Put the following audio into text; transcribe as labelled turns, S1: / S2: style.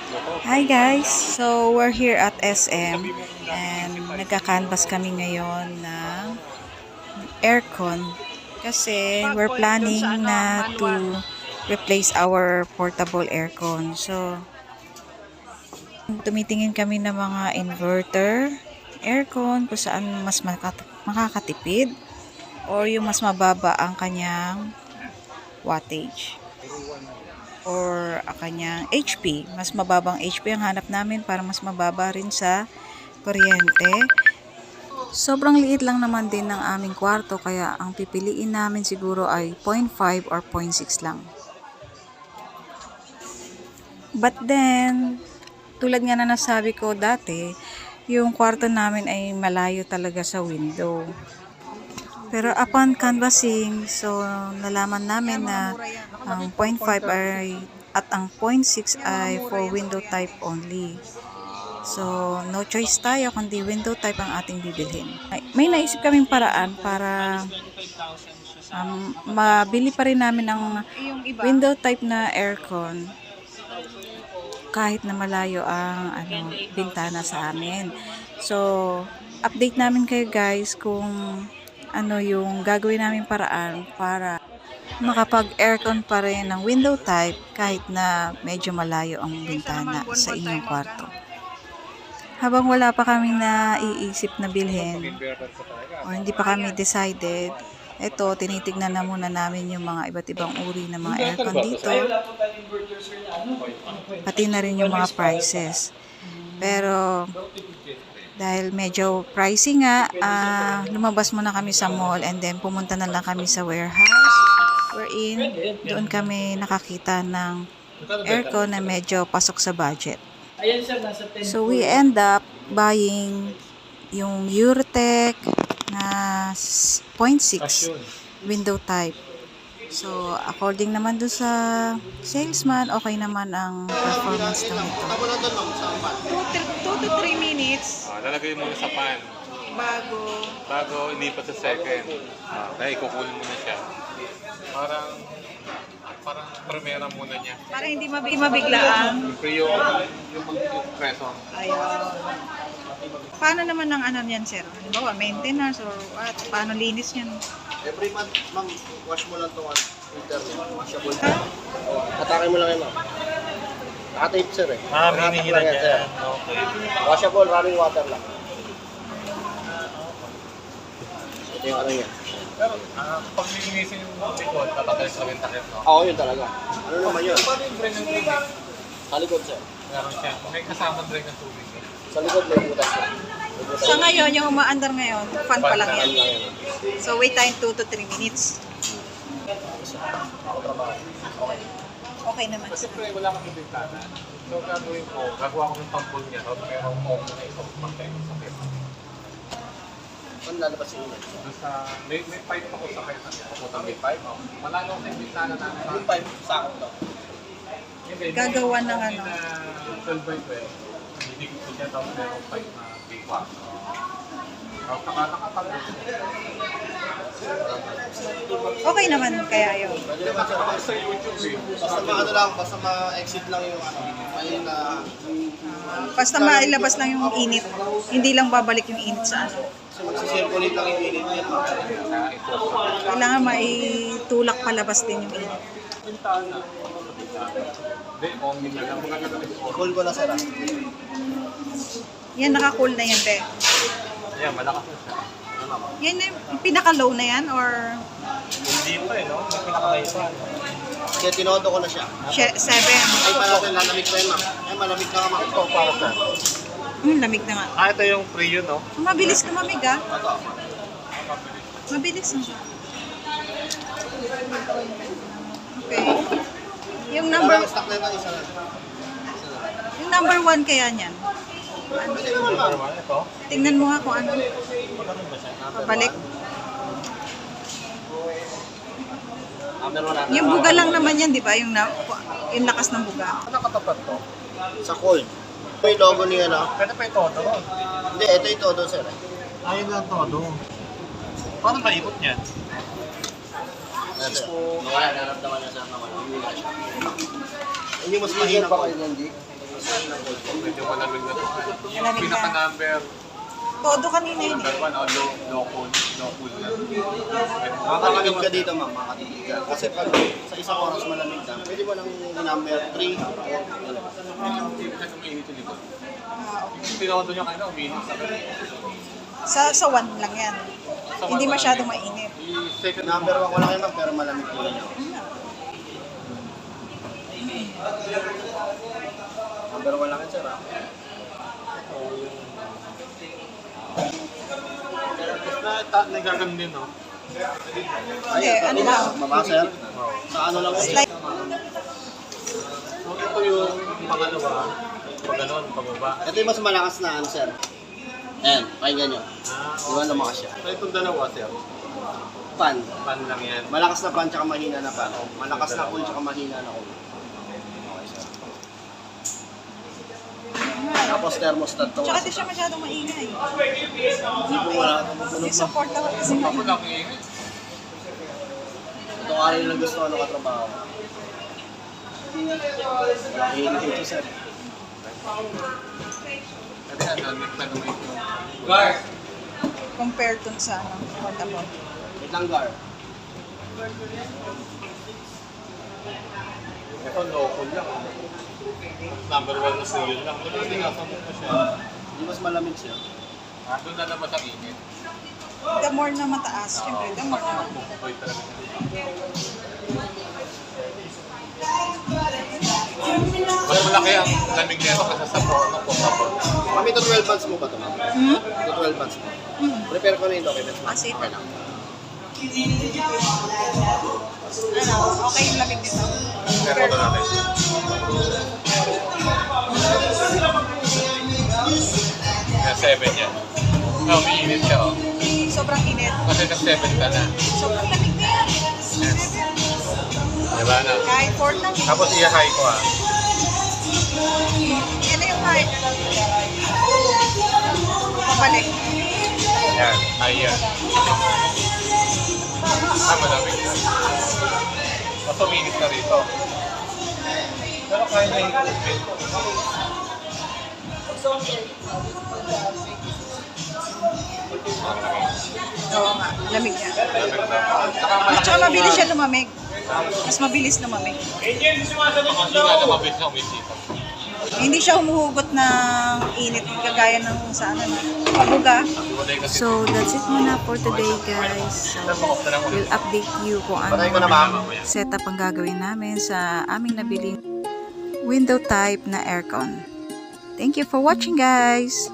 S1: Hi guys! So we're here at SM and nagka-canvas kami ngayon ng aircon kasi we're planning na to replace our portable aircon. So tumitingin kami ng mga inverter, aircon kung saan mas makakatipid or yung mas mababa ang kanyang wattage or kanyang HP. Mas mababang HP ang hanap namin para mas mababa rin sa kuryente. Sobrang liit lang naman din ng aming kwarto kaya ang pipiliin namin siguro ay 0.5 or 0.6 lang. But then, tulad nga na nasabi ko dati, yung kwarto namin ay malayo talaga sa window. Pero upon canvassing, so nalaman namin na ang 0.5 ay at ang 0.6 ay for window type only. So, no choice tayo kundi window type ang ating bibilhin. May naisip kaming paraan para mabili pa rin namin ang window type na aircon kahit na malayo ang bintana sa amin. So, update namin kayo guys kung ano yung gagawin namin paraan para makapag-aircon pa rin ng window type kahit na medyo malayo ang bintana sa inyong kwarto. Habang wala pa kaming naiisip na bilhin o hindi pa kami decided, eto tinitignan na muna namin yung mga iba't ibang uri ng mga aircon dito, pati na rin yung mga prices. Pero dahil medyo pricey nga, lumabas muna kami sa mall and then pumunta na lang kami sa warehouse wherein doon kami nakakita ng aircon na medyo pasok sa budget. So we end up buying yung Eurotech na 0.6 window type. So, according naman doon sa salesman, okay naman ang performance daw nito.
S2: 2 to 3 minutes
S3: Lalagay mo sa pan.
S2: bago
S3: Inipat sa second. Kaya ikukunin mo na siya. Parang primera muna niya.
S2: para hindi mabiglaan.
S3: Siyempre yung preso.
S2: Ayun. Paano naman ang ano niyan, sir? Halimbawa, maintenance or what? Paano linis niyan?
S4: Every month, ma'am, wash mo lang itong filter. Washable. Atake mo lang yan, ma'am. Naka-tape, sir eh.
S3: Hinihila
S4: Naka-tape lang yan, sir.
S3: Okay.
S4: Washable, running water lang. Ito yung ano niya.
S3: Pero pag lilinisin yung likod, tatagalis lang yung takip, no?
S4: Oo, yun talaga. Ano naman yun?
S3: Paano yung drain ng tubig?
S4: Sa likod, sir.
S3: Meron siya. May kasama drain ng tubig.
S4: Sa likod, may butas, sir. May butas.
S2: Sa ngayon, yung umaandar ngayon, fan pa lang
S4: Ano
S2: yan.
S4: lang yan.
S2: So, wait time 2 to 3 minutes. Okay naman.
S3: Kasi pre, wala kang bintana. So, gagawin ko, gagawa ko ng tampol niya, no? Pero kung na ito, pagkain ko sa kesa.
S4: Saan lalabas yung unit?
S3: Doon sa, may pipe ako sa kesa. Papunta may pipe. Malalo ko sa yung bintana namin.
S4: Yung pipe, sakot to.
S2: Gagawa ng ano?
S3: 12 by 12. Hindi ko siya tapos merong pipe na big one. Tapos nakatagod.
S2: Okay naman kaya yun.
S4: Pwede naman, sir.
S3: Sa YouTube eh.
S4: Basta ma-ano lang, basta ma-exit lang yung ano. May na...
S2: Basta mailabas lang yung init. Hindi lang babalik yung init sa ano.
S4: Magsisirculate lang yung init niya.
S2: Kailangan maitulak palabas din yung init.
S3: Bintana. Hindi, only na lang. Mga ganun.
S4: Cool ko na, sir.
S2: Yan, naka-cool na yan, te.
S3: Yeah, malakas na siya.
S2: Yan na yung pinaka-low na yan or
S3: Hindi pa eh, no? May pinakakaya pa.
S4: Kaya tinodo ko na siya.
S2: 7?
S4: Ay, pa natin, lalamig pa yun, ma'am. Ay, malamig na ka, ma'am.
S3: Ito, para sa.
S2: Lamig na nga.
S3: Ito yung pre yun, no?
S2: Mabilis lumamig ah.
S4: Ito.
S2: Mabilis na siya. Okay. Yung number
S4: Walang stock na ito, isa lang.
S2: yung number 1 kaya niyan.
S4: Pwede naman, ma'am.
S3: Ito?
S2: Tingnan mo nga kung ano. Pabalik.
S4: Number 1
S2: Yung buga lang naman yan, di ba? Yung lakas ng buga.
S3: Ano katapat to?
S4: Sa cold. Ito yung logo niya, no?
S3: Pwede pa ito, no?
S4: Hindi, ito yung todo, sir.
S3: Ayun lang to, no? Paano ba ikot niyan?
S4: Wala, naramdaman niya, sir, na wala. Hindi mas mahina pa.
S3: medyo malamig na to. Yung
S2: Malamig na.
S3: pinaka-number,
S2: Todo kanina yun
S3: number
S2: eh.
S3: 1, low cool na.
S4: Makakatipid ka dito, ma'am. Makakatipid ka. Kasi pag sa isang oras malamig na, pwede mo lang number 3 or
S3: Hindi na umiinit yung likod.
S2: Ah, okay.
S3: Yung pinakondo niya kanina, umiinit sa akin.
S2: Sa 1 lang yan. Hindi masyadong mainit.
S3: Yung second
S4: number 1 ko lang yan, ma'am, pero malamig po yan. Number 1 lang yan, sir. ah.
S3: nagaganon din, no?
S2: Hindi, ano lang.
S4: Mababa, sir. Sa ano lang po.
S2: Slide.
S3: So, ito yung pangalawa. Pag ganon, pababa.
S4: Ito yung mas malakas na ano, sir. Ayan, pakinggan nyo. Di ba lumakas siya?
S3: So, itong dalawa, sir.
S4: Pan.
S3: Pan lang yan.
S4: Malakas na pan, tsaka mahina na pan. Malakas na cool, tsaka mahina na cool. Okay, sir. Tapos thermostat to.
S2: Tsaka di siya masyadong maingay.
S4: Hindi po wala itong
S2: Hindi
S4: mapunog, ma'am.
S2: support ako kasi
S3: Ako lang yung
S4: Itong araw lang gusto ano katrabaho. Hihili ito, sir.
S3: Kasi ano, next na naman ito.
S2: compared dun sa ano, portable.
S4: Wait lang, Gar.
S3: Ito, local lang. Number 1 na sa yun lang. Ito, sinasambot ko siya.
S4: Hindi mas malamig siya.
S3: Doon na naman ang init.
S2: The more na mataas, syempre, the more na.
S3: Boy talaga. Mas malaki ang lamig nito kasi sa portable.
S4: Ma'am, ito 12 months mo ba ito, ma'am? Ito 12 months mo. Prepare ko na yung documents, ma'am.
S2: Kasi ito.
S4: Okay lang.
S2: Ano, okay yung lamig nito.
S3: Pero ito natin. Yan, 7 yan. Umiinit siya, oh.
S2: Sobrang init.
S3: Kasi nag-7 ka na.
S2: Sobrang lamig na yan.
S3: Diba na?
S2: Kahit 4 lang.
S3: Tapos i-high ko, ah.
S2: Yan na yung height. Pabalik.
S3: Yan, ayan. Malamig na. Mas uminit na rito. Pero kaya na yung open.
S2: Oo nga, lamig niya.
S3: Lamig na.
S2: At saka mabilis siya lumamig. Mas mabilis lumamig.
S3: Hindi nga na mabilis na umisita.
S2: Hindi siya humuhugot ng init kagaya ng sa ano, pabuga.
S1: So, that's it muna for today, guys. So, we'll update you kung
S4: Patay ko
S1: ano
S4: na, ma'am.
S1: setup ang gagawin namin sa aming nabiling window type na aircon. Thank you for watching, guys!